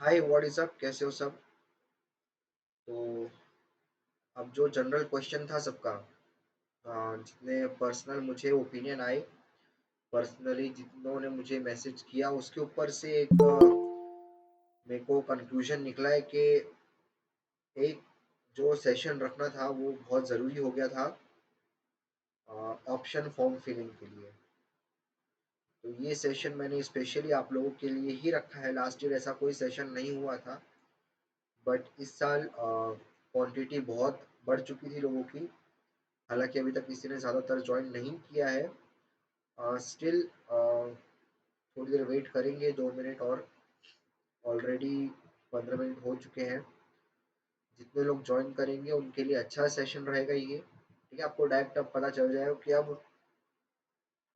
Hi what is up, कैसे हो सब। तो अब जो जनरल क्वेश्चन था सबका, जितने पर्सनल मुझे ओपिनियन आए, पर्सनली जितनों ने मुझे मैसेज किया उसके ऊपर से एक मेरे को कंक्लूजन निकला है कि एक जो सेशन रखना था वो बहुत ज़रूरी हो गया था ऑप्शन फॉर्म फिलिंग के लिए। तो ये सेशन मैंने स्पेशली आप लोगों के लिए ही रखा है। लास्ट ईयर ऐसा कोई सेशन नहीं हुआ था, बट इस साल क्वांटिटी बहुत बढ़ चुकी थी लोगों की। हालांकि अभी तक किसी ने ज़्यादातर ज्वाइन नहीं किया है। स्टिल थोड़ी देर वेट करेंगे, 2 मिनट और। ऑलरेडी 15 मिनट हो चुके हैं। जितने लोग ज्वाइन करेंगे उनके लिए अच्छा सेशन रहेगा ये। ठीक है, आपको डायरेक्ट अब पता चल जाएगा कि अब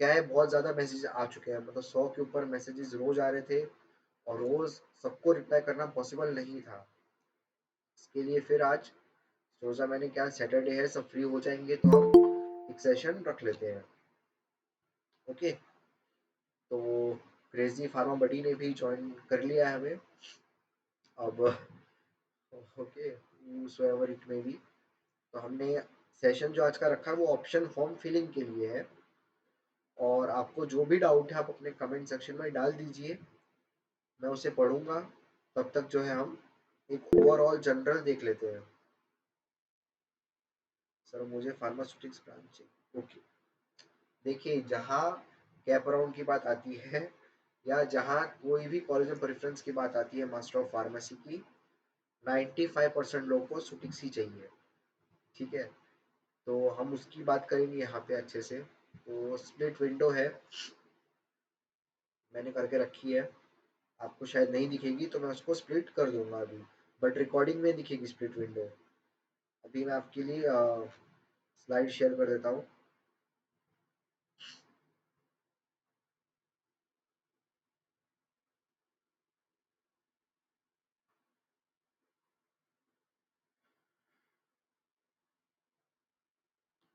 क्या है। बहुत ज़्यादा मैसेज आ चुके हैं, मतलब 100 के ऊपर मैसेजेस रोज आ रहे थे और रोज सबको रिप्लाई करना पॉसिबल नहीं था। इसके लिए फिर आज सोचा मैंने, क्या सैटरडे है, सब फ्री हो जाएंगे तो हम एक सेशन रख लेते हैं। ओके। तो क्रेजी फार्मा बडी ने भी ज्वाइन कर लिया है हमें अब। Okay, whosoever it may be. तो हमने सेशन जो आज का रखा है वो ऑप्शन फॉर्म फिलिंग के लिए है। और आपको जो भी डाउट है आप अपने कमेंट सेक्शन में डाल दीजिए, मैं उसे पढ़ूंगा। तब तक जो है हम एक ओवरऑल जनरल देख लेते हैं। सर मुझे फार्मास्यूटिक्स ब्रांच चाहिए। ओके। देखिए, जहाँ कैप अराउंड की बात आती है या जहाँ कोई भी कॉलेज में प्रेफरेंस की बात आती है मास्टर ऑफ फार्मेसी की, 95% लोगों को सुटिक्स ही चाहिए। ठीक है, तो हम उसकी बात करेंगे यहाँ पे अच्छे से। तो स्प्लिट विंडो है, मैंने करके रखी है। आपको शायद नहीं दिखेगी तो मैं उसको स्प्लिट कर दूंगा अभी, बट रिकॉर्डिंग में दिखेगी स्प्लिट विंडो। अभी मैं आपके लिए स्लाइड शेयर कर देता हूँ।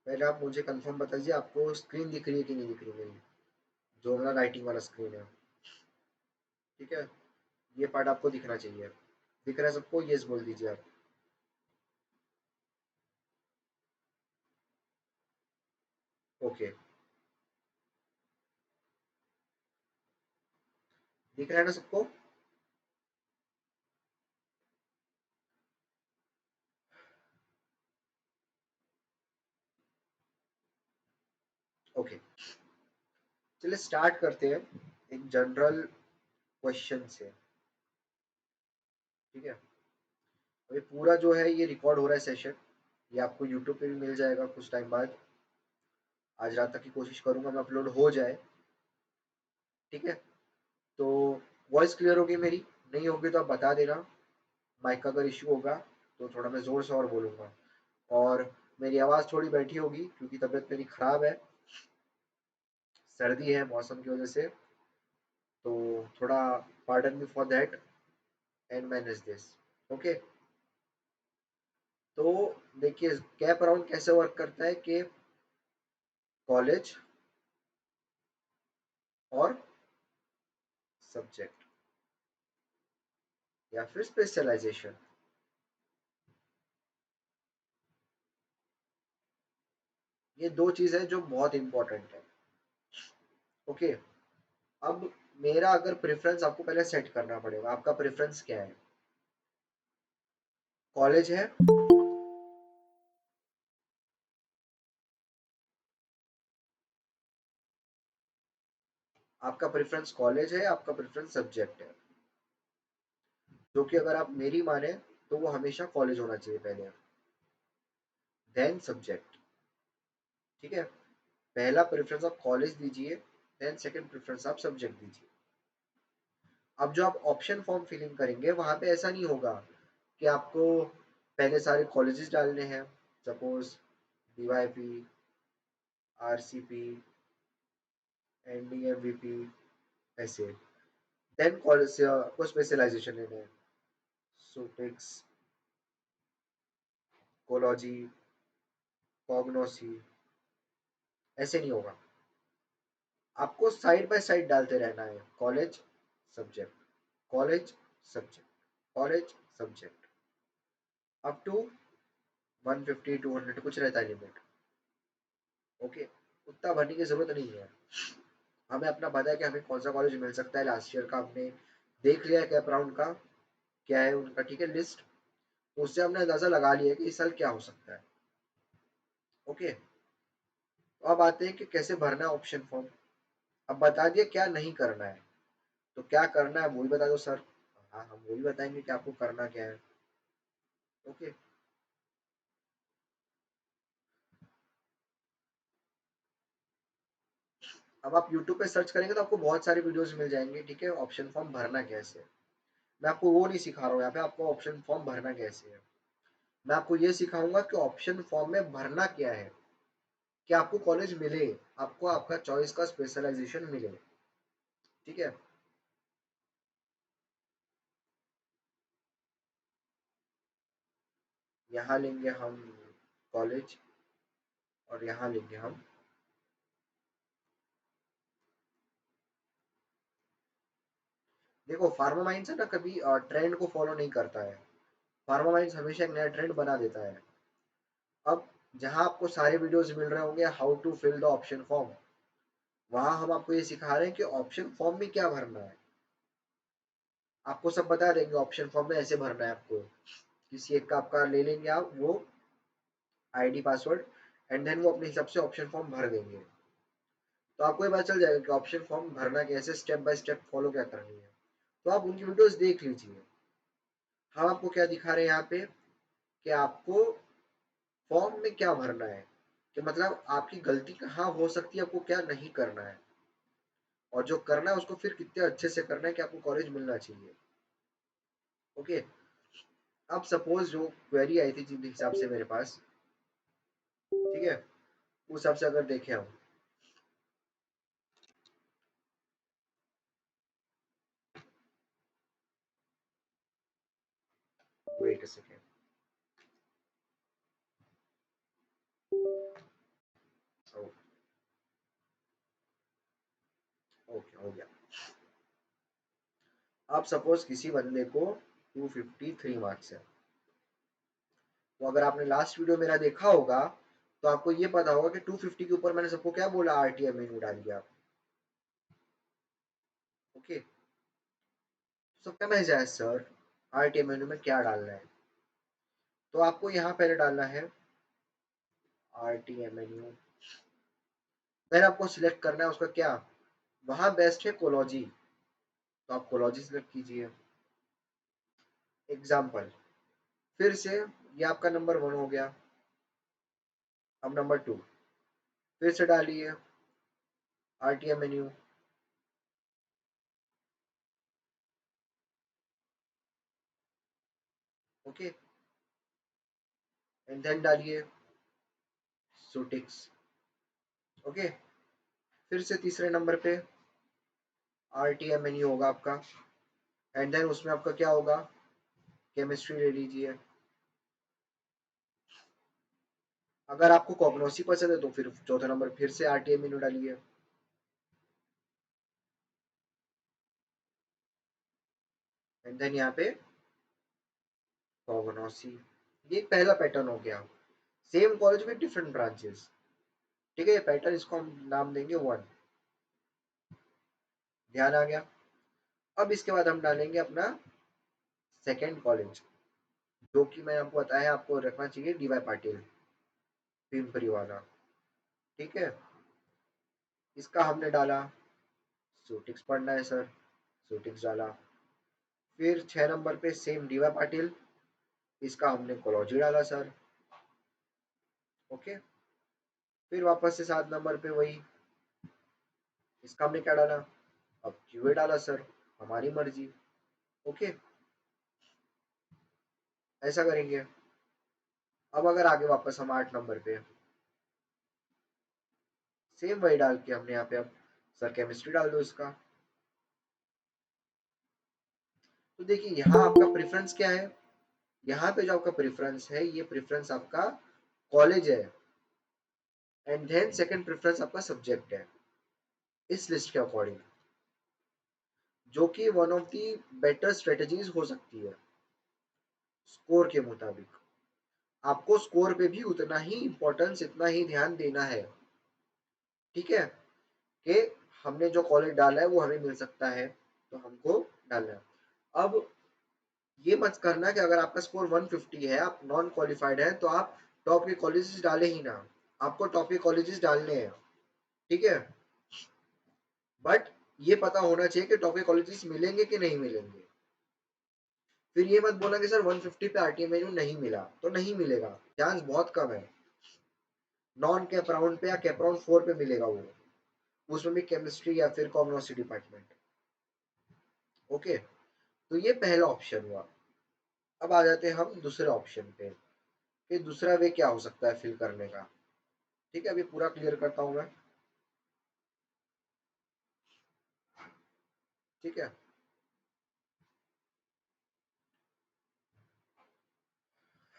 पहले आप मुझे कंफर्म बताइए, आपको स्क्रीन दिख रही है कि नहीं दिख रही मेरी, जो मेरा राइटिंग वाला स्क्रीन है। ठीक है, ये पार्ट आपको दिखना चाहिए। दिख रहा है सबको? यस बोल दीजिए आप। ओके, दिख रहा है ना सबको? ओके, चलिए स्टार्ट करते हैं एक जनरल क्वेश्चन से। ठीक है, अभी पूरा जो है ये रिकॉर्ड हो रहा है सेशन, ये आपको यूट्यूब पे भी मिल जाएगा कुछ टाइम बाद। आज रात तक की कोशिश करूंगा मैं अपलोड हो जाए। ठीक है, तो वॉइस क्लियर होगी मेरी? नहीं होगी तो आप बता देना। माइक का अगर इशू होगा तो थोड़ा मैं ज़ोर से और बोलूँगा। और मेरी आवाज़ थोड़ी बैठी होगी क्योंकि तबीयत मेरी ख़राब है, सर्दी है मौसम की वजह से। तो थोड़ा pardon me for that and manage this. Okay. तो देखिए, कैप अराउंड कैसे वर्क करता है कि कॉलेज और सब्जेक्ट या फिर स्पेशलाइजेशन, ये दो चीज़ है जो बहुत इंपॉर्टेंट है। ओके। अब मेरा अगर प्रेफरेंस आपको पहले सेट करना पड़ेगा, आपका प्रेफरेंस क्या है? कॉलेज है, आपका प्रेफरेंस कॉलेज है, आपका प्रेफरेंस सब्जेक्ट है। जो कि अगर आप मेरी माने तो वो हमेशा कॉलेज होना चाहिए पहले, देन सब्जेक्ट। ठीक है, पहला प्रेफरेंस आप कॉलेज दीजिए, देन सेकंड प्रेफरेंस आप सब्जेक्ट दीजिए। अब जो आप ऑप्शन फॉर्म फिलिंग करेंगे वहां पे ऐसा नहीं होगा कि आपको पहले सारे कॉलेजेस डालने हैं। सपोज डीवाईपी, आरसीपी, एनडीएमवीपी, ऐसे। देन कॉलेज से आपको स्पेशलाइजेशन लेना है, सुटिक्स, कोलॉजी, कॉग्नोसी। ऐसे नहीं होगा, आपको साइड बाय साइड डालते रहना है। College, subject, college, subject. College, subject, up to 150 200 कुछ रहता है लिमिट। ओके, उतना भरने की जरूरत नहीं है। हमें अपना पता है कि हमें कौन सा कॉलेज मिल सकता है। लास्ट ईयर का हमने देख लिया है कैप राउंड का क्या है उनका, ठीक है, लिस्ट। उससे हमने अंदाजा लगा लिया है कि इस साल क्या हो सकता है। ओके, तो अब आते हैं कि कैसे भरना है ऑप्शन फॉर्म। अब बता दिया क्या नहीं करना है, तो क्या करना है वो भी बता दो सर। हाँ, हम वो भी बताएंगे कि आपको करना क्या है। ओके, अब आप यूट्यूब पे सर्च करेंगे तो आपको बहुत सारे वीडियोस मिल जाएंगे, ठीक है, ऑप्शन फॉर्म भरना कैसे है। मैं आपको वो नहीं सिखा रहा हूँ यहाँ पे, आपको ऑप्शन फॉर्म भरना कैसे है। मैं आपको ये सिखाऊंगा कि ऑप्शन फॉर्म में भरना क्या है, कि आपको कॉलेज मिले, आपको आपका चॉइस का स्पेशलाइजेशन मिले, ठीक है। यहाँ लेंगे हम कॉलेज, और यहाँ लेंगे हम, देखो फार्मा माइंस है ना, कभी ट्रेंड को फॉलो नहीं करता है। फार्मा माइंस हमेशा एक नया ट्रेंड बना देता है। अब जहाँ आपको सारे वीडियोस मिल रहे होंगे how to fill the option form, वहां हम आपको ये सिखा रहे हैं कि ऑप्शन फॉर्म में क्या भरना है। आपको सब बता देंगे ऑप्शन फॉर्म में ऐसे भरना है आपको। किसी एक का आपका ले लेंगे आप वो आईडी पासवर्ड, एंड देन वो अपने हिसाब से ऑप्शन फॉर्म भर देंगे। तो आपको ये पता चल जाएगा कि ऑप्शन फॉर्म भरना कैसे, स्टेप बाय स्टेप फॉलो क्या करनी है। तो आप उनकी वीडियोस देख लीजिए। हम आपको क्या दिखा रहे हैं यहाँ पे, कि आपको फॉर्म में क्या भरना है, कि मतलब आपकी गलती कहाँ हो सकती है, आपको क्या नहीं करना है, और जो करना है उसको फिर कितने अच्छे से करना है कि आपको कॉलेज मिलना चाहिए। ओके, अब सपोज जो क्वेरी आई थी जिस हिसाब से मेरे पास, ठीक है, उस हिसाब से अगर देखें हम, वेट अ सेकेंड, ओके हो गया। अब सपोज किसी बंदे को 253 मार्क्स है, तो अगर आपने लास्ट वीडियो मेरा देखा होगा तो आपको ये पता होगा कि 250 के ऊपर मैंने सबको क्या बोला, आरटीएम मेन्यू डालिए आप। ओके, सबका मैसेज आया सर आरटीएम मेन्यू में क्या डालना है, तो आपको यहाँ पहले डालना है आरटीएम मेन्यू, फिर आपको सिलेक्ट करना है उसका क्या, वहां बेस्ट है कोलॉजी, तो आप कोलॉजी सिलेक्ट कीजिए। एग्जाम्पल, फिर से ये आपका नंबर 1 हो गया। अब नंबर 2 फिर से डालिए RTM menu, okay, and then डालिए सुटिक्स। ओके, फिर से तीसरे नंबर पे आरटीएम मेन्यू होगा आपका, एंड देन उसमें आपका क्या होगा, केमिस्ट्री ले लीजिए। अगर आपको कॉग्नोसी पसंद है तो फिर चौथा नंबर फिर से आरटीएम मेन्यू डालिए, एंड देन यहाँ पे कॉग्नोसी। ये पहला पैटर्न हो गया। सेम कॉलेज में डिफरेंट ब्रांचेस, ठीक है, ये पैटर्न इसको हम नाम देंगे 1। ध्यान आ गया। अब इसके बाद हम डालेंगे अपना सेकेंड कॉलेज, जो कि मैंने आपको बताया आपको रखना चाहिए डीवाई पाटिल पिंपरी वाला, ठीक है। इसका हमने डाला सूटिक्स पढ़ना है सर, सूटिक्स डाला। फिर 6 नंबर पे सेम डीवाई पाटिल, इसका हमने कोलॉजी डाला सर। ओके, फिर वापस से 7 नंबर पे वही, इसका हमने क्या डाला, अब क्यूए डाला सर, हमारी मर्जी। ओके, ऐसा करेंगे। अब अगर आगे वापस हम 8 नंबर पे सेम वही डाल के हमने यहाँ पे अब सर केमिस्ट्री डाल दो इसका। तो देखिए यहाँ आपका प्रेफरेंस क्या है, यहाँ पे जो आपका प्रेफरेंस है ये प्रेफरेंस आपका कॉलेज है, एंड देन सेकंड प्रेफरेंस आपका सब्जेक्ट है इस लिस्ट के अकॉर्डिंग, जो कि one of the better strategies हो सकती है। स्कोर के मुताबिक। आपको स्कोर पे भी उतना ही इम्पोर्टेंस, इतना ही ध्यान देना है, ठीक है, कि हमने जो कॉलेज डाला है वो हमें मिल सकता है, तो हमको डालना है। अब ये मत करना कि अगर आपका स्कोर 150 है, आप नॉन क्वालिफाइड है, तो आप टॉप के कॉलेजेस डाले ही ना। आपको टॉप के कॉलेजेस डालने हैं, ठीक है, बट ये पता होना चाहिए कि टॉप के कॉलेजेस मिलेंगे कि नहीं मिलेंगे। फिर ये मत बोलना कि सर 150 पे आरटीएमएनयू नहीं मिला, तो नहीं मिलेगा, चांस बहुत कम है। नॉन कैप राउंड पे या कैप राउंड 4 पे मिलेगा वो, उसमें भी केमिस्ट्री या फिर कॉमर्स डिपार्टमेंट। ओके, तो ये पहला ऑप्शन हुआ। अब आ जाते हैं हम दूसरे ऑप्शन पे कि दूसरा वे क्या हो सकता है फिल करने का। ठीक है, अभी पूरा क्लियर करता हूं मैं। ठीक है,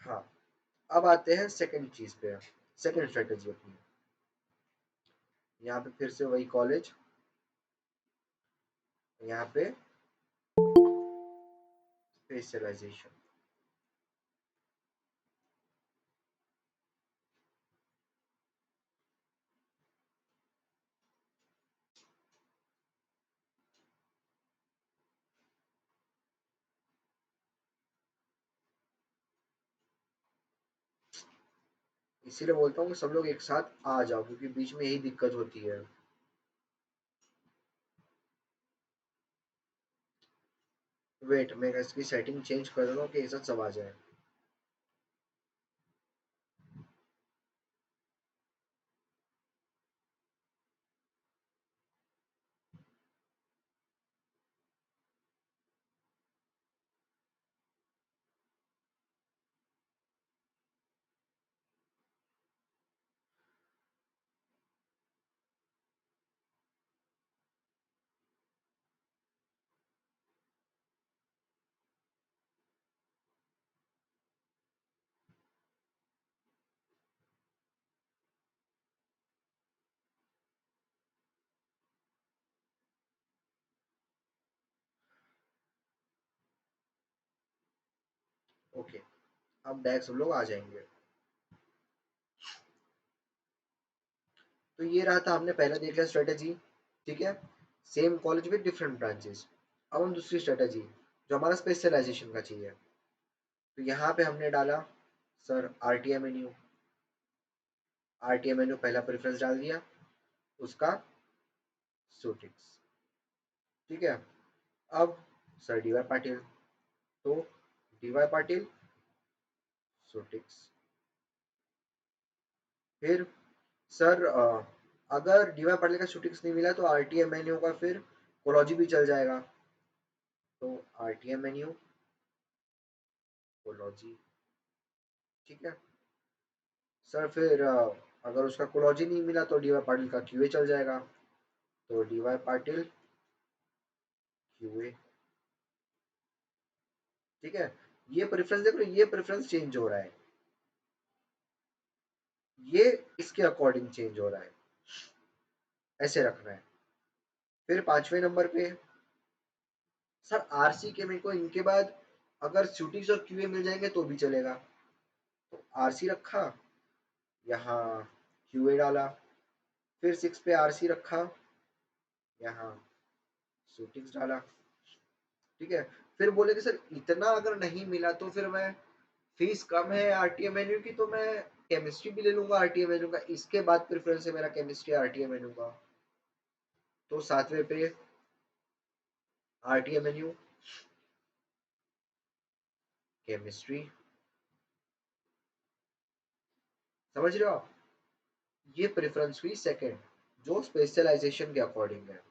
हाँ, अब आते हैं सेकंड चीज पे, सेकंड स्ट्रेटेजी अपनी। यहाँ पे फिर से वही कॉलेज, यहाँ पे स्पेशलाइजेशन। इसीलिए बोलता हूँ कि सब लोग एक साथ आ जाओ, क्योंकि बीच में यही दिक्कत होती है। वेट, मैं इसकी सेटिंग चेंज कर रहा हूँ कि एक साथ सब आ जाए। ओके, अब बैग सब लोग आ जाएंगे। तो ये रहा था, हमने पहले देख लिया स्ट्रेटेजी, ठीक है, same college with different branches. अब हम दूसरी स्ट्रेटेजी, जो हमारा स्पेशलाइजेशन का चाहिए, तो यहाँ पे हमने डाला सर आरटीएमएनयू। आरटीएमएनयू पहला प्रेफरेंस डाल दिया, उसका सूटिक्स। ठीक है, अब सर डीवाई पाटिल, तो डीवाई पाटिल सूटिक्स। फिर सर अगर डीवाई पाटिल का सूटिक्स नहीं मिला तो आरटीएमएनयू का फिर कोलॉजी भी चल जाएगा, तो आरटीएमएनयू कोलॉजी। ठीक है सर, फिर अगर उसका कोलॉजी नहीं मिला तो डीवाई पाटिल का क्यूए चल जाएगा, तो डीवाई पाटिल क्यूए। ठीक है, ये प्रेफरेंस देखो, ये प्रेफरेंस चेंज हो रहा है, ये इसके अकॉर्डिंग चेंज हो रहा है, ऐसे रखना है। फिर पांचवें नंबर पे सर आरसी के, मेरे को इनके बाद अगर शूटिंग्स और क्यूए मिल जाएंगे तो भी चलेगा, तो आरसी रखा, यहाँ क्यूए डाला। फिर 6 पे आरसी रखा, यहाँ शूटिंग्स डाला। ठीक है, फिर बोले कि सर इतना अगर नहीं मिला तो फिर मैं, फीस कम है आरटीएमएनयू की, तो मैं केमिस्ट्री भी ले लूंगा आरटीएमएनयू का, इसके बाद प्रेफरेंस है मेरा केमिस्ट्री आरटीएमएनयू का, तो सातवें पे आरटीएमएनयू केमिस्ट्री। समझ रहे हो आप, ये प्रेफरेंस हुई सेकंड, जो स्पेशलाइजेशन के अकॉर्डिंग है।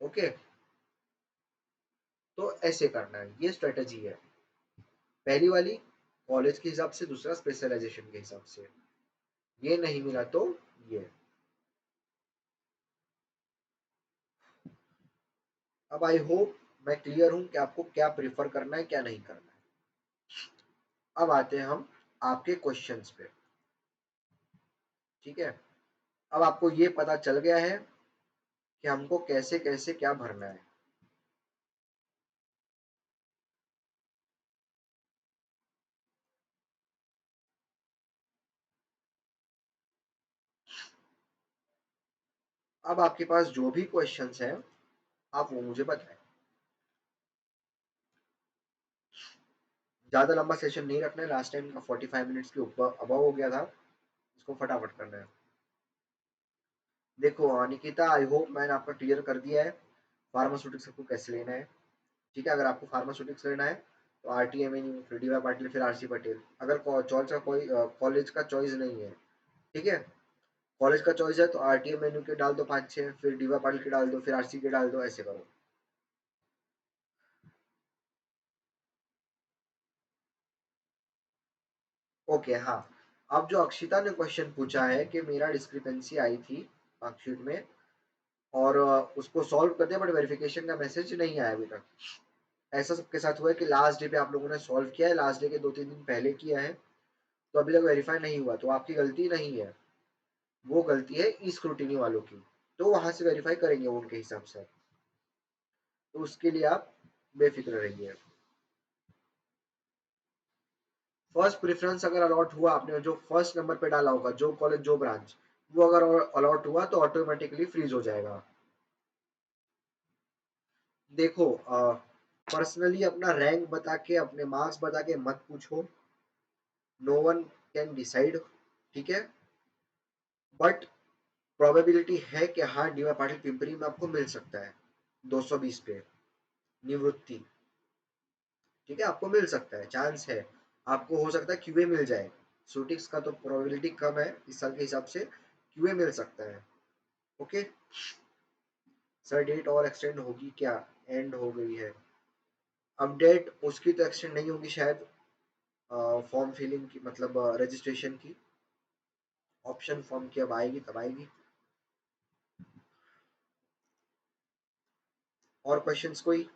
ओके, तो ऐसे करना है, ये स्ट्रेटेजी है पहली वाली, कॉलेज के हिसाब से, दूसरा स्पेशलाइजेशन के हिसाब से। ये नहीं मिला तो ये। अब आई होप मैं क्लियर हूं कि आपको क्या प्रेफर करना है, क्या नहीं करना है। अब आते हैं हम आपके क्वेश्चंस पे। ठीक है, अब आपको ये पता चल गया है कि हमको कैसे कैसे क्या भरना है। अब आपके पास जो भी क्वेश्चंस हैं आप वो मुझे बताएं। ज्यादा लंबा सेशन नहीं रखना है, लास्ट टाइम का 45 मिनट्स के ऊपर अबव हो गया था, इसको फटाफट करना है। देखो निकिता, आई होप मैंने आपका क्लियर कर दिया है फार्मास्यूटिक्स आपको कैसे लेना है। ठीक है, अगर आपको फार्मास्यूटिक्स लेना है तो आर टी एम एन फिर डी वाई पाटिल फिर आर सी पटेल। अगर चॉइस का कोई कॉलेज का चॉइस नहीं है, ठीक है, कॉलेज का चॉइस है तो आर टी एम एन के डाल दो 5-6, फिर डी वाई पाटिल के डाल दो, फिर आर सी के डाल दो, ऐसे करो। ओके हाँ। अब जो अक्षिता ने क्वेश्चन पूछा है कि मेरा डिस्क्रिपेंसी आई थी मार्कशीट में और उसको सॉल्व कर दिया बट वेरिफिकेशन का मैसेज नहीं आया अभी तक। ऐसा सबके साथ हुआ है कि लास्ट डे पे आप लोगों ने सॉल्व किया है, लास्ट डे के 2-3 दिन पहले किया है, तो अभी तक वेरीफाई नहीं हुआ, तो आपकी गलती नहीं है, वो गलती है ई स्क्रूटिनी वालों की। तो वहां से वेरीफाई करेंगे वो उनके हिसाब से, तो उसके लिए आप बेफिक्र रहिए। फर्स्ट प्रेफरेंस अगर अलॉट हुआ, आपने जो फर्स्ट नंबर पे डाला होगा जो कॉलेज जो ब्रांच, वो अगर अलॉट हुआ तो ऑटोमेटिकली फ्रीज हो जाएगा। देखो पर्सनली अपना रैंक बता के अपने मार्क्स बता के मत पूछो, नो वन कैन डिसाइड, ठीक है, बट प्रोबेबिलिटी है कि हाँ डीवाई पाटिल पिंपरी में आपको मिल सकता है 220 पे निवृत्ति। ठीक है, आपको मिल सकता है, चांस है, आपको हो सकता है क्यूए मिल जाए। शूटिंग्स का तो प्रोबेबिलिटी कम है इस साल के हिसाब से, क्यूए मिल सकता है। ओके सर, डेट और एक्सटेंड होगी क्या? एंड हो गई है। अब डेट उसकी तो एक्सटेंड नहीं होगी शायद, फॉर्म फिलिंग की मतलब रजिस्ट्रेशन की, ऑप्शन फॉर्म की अब आएगी तब आएगी। और क्वेश्चंस कोई?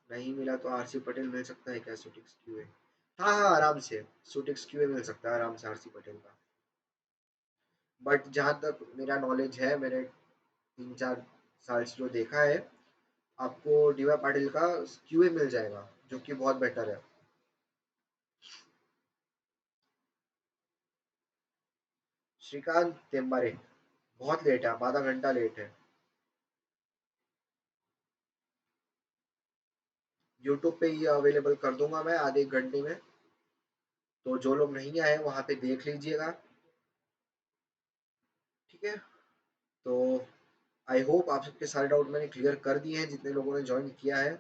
नहीं मिला तो आरसी पटेल मिल सकता है क्या शूटिंग्स क्यूए? हाँ हाँ आराम से, शूटिंग्स क्यूए मिल सकता है आराम से आरसी पटेल का। बट जहाँ तक मेरा नॉलेज है, मैंने 3-4 साल से जो देखा है, आपको डीवाई पाटिल का क्यूए मिल जाएगा, जो कि बहुत बेटर है। श्रीकांत तेम्बारे, बहुत लेट है, आप आधा घंटा लेट है। यूट्यूब पे ये अवेलेबल कर दूंगा मैं आधे एक घंटे में, तो जो लोग नहीं आए वहां पे देख लीजिएगा। ठीक है, तो आई होप आप सबके सारे डाउट मैंने क्लियर कर दिए हैं जितने लोगों ने ज्वाइन किया है।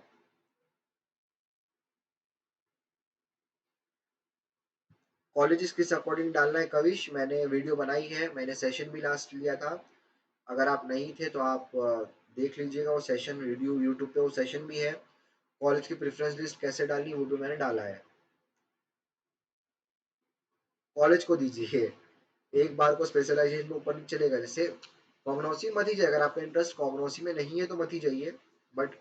कॉलेजेस किस अकॉर्डिंग डालना है कविश, मैंने वीडियो बनाई है, मैंने सेशन भी लास्ट लिया था, अगर आप नहीं थे तो आप देख लीजिएगा वो सेशन, वीडियो यूट्यूब पे वो सेशन भी है। कॉलेज की प्रेफरेंस लिस्ट कैसे डालनी वो भी मैंने डाला है। कॉलेज को दीजिए, एक बार को स्पेशलाइजेशन में ऊपर नीचे चलेगा, जैसे कॉग्नोसी मत ही जाइए, अगर आपका इंटरेस्ट कॉग्नोसी में नहीं है तो मत ही जाइए, बट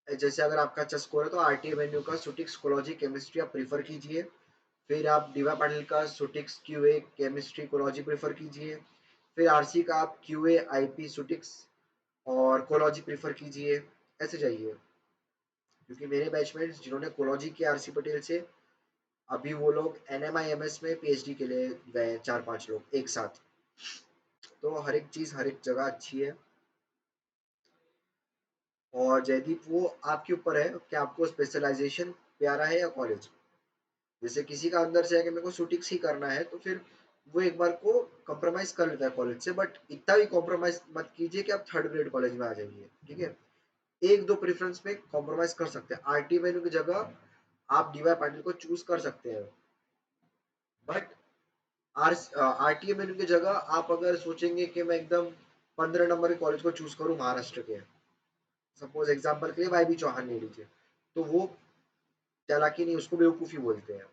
जैसे अगर आपका अच्छा स्कोर है तो आरटीए मेन्यू का सुटिक्स कोलॉजी केमिस्ट्री आप प्रीफर कीजिए, फिर आप डीवा पाटिल का सुटिक्स क्यूए केमिस्ट्री कोलॉजी प्रीफर कीजिए, फिर आरसी का आप क्यूए आईपी सुटिक्स और कोलॉजी प्रीफर कीजिए, ऐसे जाइए। क्योंकि मेरे बैचमेट्स जिन्होंने कोलॉजी किया आरसी पटेल से, अभी वो लोग एनएमआईएमएस में पीएचडी के लिए गए 4-5 लोग एक साथ। तो हर एक चीज़ हर एक जगह अच्छी है। और जयदीप वो आपके ऊपर है कि आपको स्पेशलाइजेशन प्यारा है या कॉलेज। जैसे किसी का अंदर से है कि मेरे को शूटिंग्स ही करना है, तो फिर वो एक बार को कॉम्प्रोमाइज कर लेता है कॉलेज से, बट इतना भी कॉम्प्रोमाइज मत कीजिए कि आप थर्ड ग्रेड कॉलेज में आ जाइए। ठीक है, एक दो प्रेफरेंस में कॉम्प्रोमाइज कर सकते हैं, आरटी मेन्यू की जगह आप डीवाई पाटिल को चूज कर सकते हैं, बट आर आरटीए मेन्यू की जगह आप अगर सोचेंगे कि मैं एकदम 15 नंबर के कॉलेज को चूज करूँ महाराष्ट्र के, सपोज एग्जाम्पल के लिए वाई बी चौहान ले लीजिए, तो वो चालाकी नहीं, उसको बेवकूफ़ी बोलते हैं।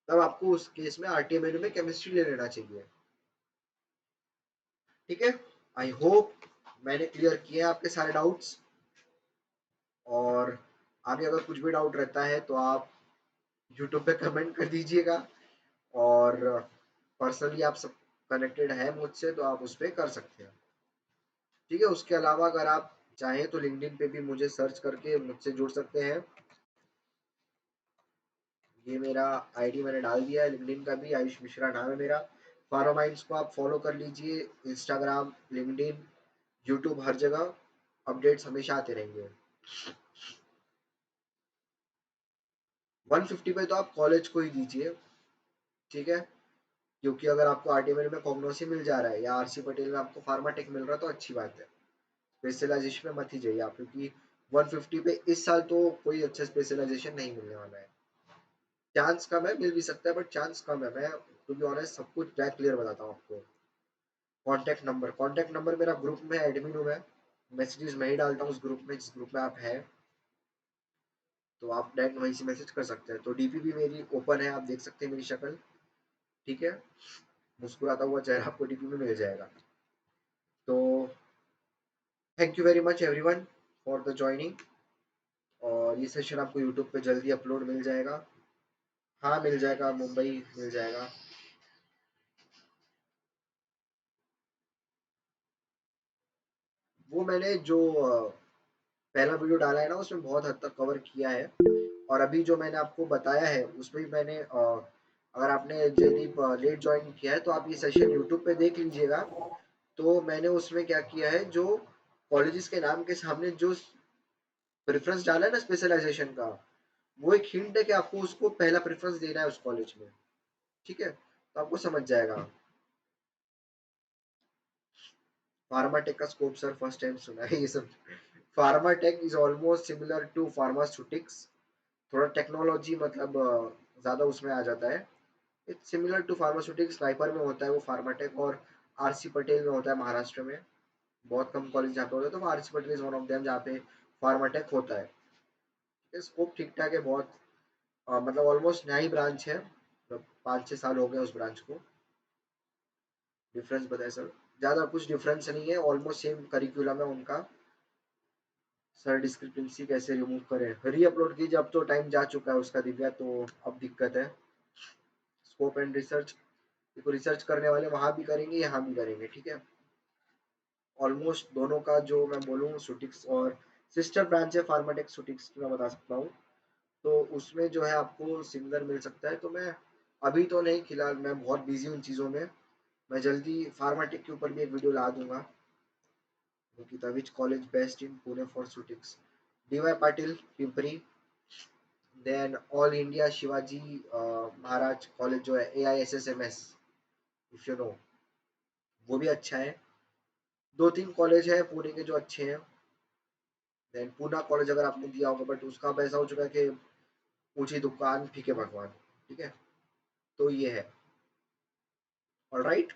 तब आपको उस केस में आरटीए मेन्यू में केमिस्ट्री ले लेना चाहिए। ठीक है, आई होप मैंने क्लियर किए आपके सारे डाउट्स, और आगे अगर कुछ भी डाउट रहता है तो आप यूट्यूब पे कमेंट कर दीजिएगा, और पर्सनली आप सब कनेक्टेड है मुझसे तो आप उस पर कर सकते हैं। ठीक है, उसके अलावा अगर आप चाहें तो लिंक्डइन पे भी मुझे सर्च करके मुझसे जुड़ सकते हैं। ये मेरा आईडी मैंने डाल दिया है लिंक्डइन का भी, आयुष मिश्रा नाम है मेरा। फार्माइंड्स को आप फॉलो कर लीजिए, इंस्टाग्राम, लिंक्डइन, यूट्यूब, हर जगह अपडेट्स हमेशा आते रहेंगे। 150 पे तो आप कॉलेज को ही दीजिए, ठीक है, क्योंकि अगर आपको आरटीएमएल में कॉग्नोसी मिल जा रहा है या आरसी पटेल में आपको फार्माटेक मिल रहा है तो अच्छी बात है। स्पेशलाइजेशन में मत ही जाइए आप, क्योंकि 150 पे इस साल तो कोई अच्छा स्पेशलाइजेशन नहीं मिलने वाला है। चांस कम है, मिल भी सकता है बट चांस कम है। मैं टू बी ऑनेस्ट सब कुछ डायरेक्ट क्लियर बताता हूँ आपको। कॉन्टैक्ट नंबर मेरा ग्रुप में एडमिन हूँ मैं, मैसेजेस मैं ही डालता हूँ उस ग्रुप में जिस ग्रुप में आप हैं, तो आप डायरेक्ट वहीं से मैसेज कर सकते हैं। तो डीपी भी मेरी ओपन है, आप देख सकते हैं मेरी शक्ल, ठीक है, मुस्कुराता हुआ चेहरा आपको डीपी में मिल जाएगा। तो thank you very much everyone for the joining, और ये सेशन आपको यूट्यूब पे जल्दी अपलोड मिल जाएगा। हाँ मिल जाएगा, मुंबई मिल जाएगा। वो मैंने जो पहला वीडियो डाला है ना उसमें बहुत हद तक कवर किया है, और अभी जो मैंने आपको बताया है उसमें भी मैंने अगर आपने यदि लेट ज्वाइन किया है तो आप ये सेशन यूट्यूब पे देख लीजिएगा। तो मैंने उसमें क्या किया है, जो कॉलेजेस के नाम के सामने जो प्रेफरेंस डाला है ना स्पेशलाइजेशन का, वो एक हिंट है कि आपको उसको पहला प्रेफरेंस देना है उस कॉलेज में, ठीक है, तो आपको समझ जाएगा। फार्माटेक का स्कोप सर फर्स्ट टाइम सुना है ये सब। Pharmatech is almost similar to pharmaceutics, थोड़ा टेक्नोलॉजी मतलब ज़्यादा उसमें आ जाता है। It's similar to pharmaceutics, Raipur में होता है वो फार्माटेक, और आरसी पटेल में होता है महाराष्ट्र में। बहुत कम कॉलेज जहाँ पे होता है, तो RC Patel is one of them जहाँ पे फार्माटेक होता है। स्कोप ठीक ठाक है बहुत, मतलब ऑलमोस्ट नया ही ब्रांच है, मतलब 5-6 साल हो गए उस ब्रांच को। डिफरेंस बताए सर, ज़्यादा कुछ डिफरेंस नहीं है, ऑलमोस्ट सेम करिकुलम है उनका। सर डिस्क्रिपेंसी कैसे रिमूव करें, री अपलोड कीजिए, अब तो टाइम जा चुका है उसका दिव्या, तो अब दिक्कत है। स्कोप एंड रिसर्च, देखो रिसर्च करने वाले वहाँ भी करेंगे यहाँ भी करेंगे, ठीक है। ऑलमोस्ट दोनों का जो मैं बोलूँ सुटिक्स और सिस्टर ब्रांच है फार्माटेक सुटिक्स की, मैं बता सकता हूँ। तो उसमें जो है आपको सिमिलर मिल सकता है, तो मैं अभी तो नहीं, फिलहाल मैं बहुत बिजी हूँ इन चीज़ों में। मैं जल्दी फार्माटेक के ऊपर भी एक वीडियो ला दूंगा, क्योंकि the which college best in Pune for सुटिक्स, DY Patil Pimpri, then all India Shivaji Maharaj college जो है AISSMS, इफ यू नो, वो भी अच्छा है। 2-3 कॉलेज है पुणे के जो अच्छे हैं। देन पूना कॉलेज अगर आपने दिया होगा, बट उसका अब ऐसा हो चुका है कि ऊंची दुकान फीके पकवान, ठीक है, तो ये है। Alright,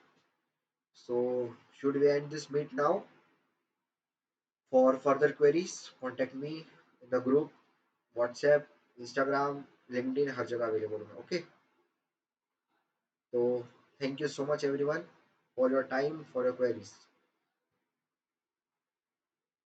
so should we end this meet now? For further queries contact me in the group, WhatsApp, Instagram, LinkedIn, हर जगह अवेलेबल है, ओके। तो thank you so much everyone for your time, for your queries.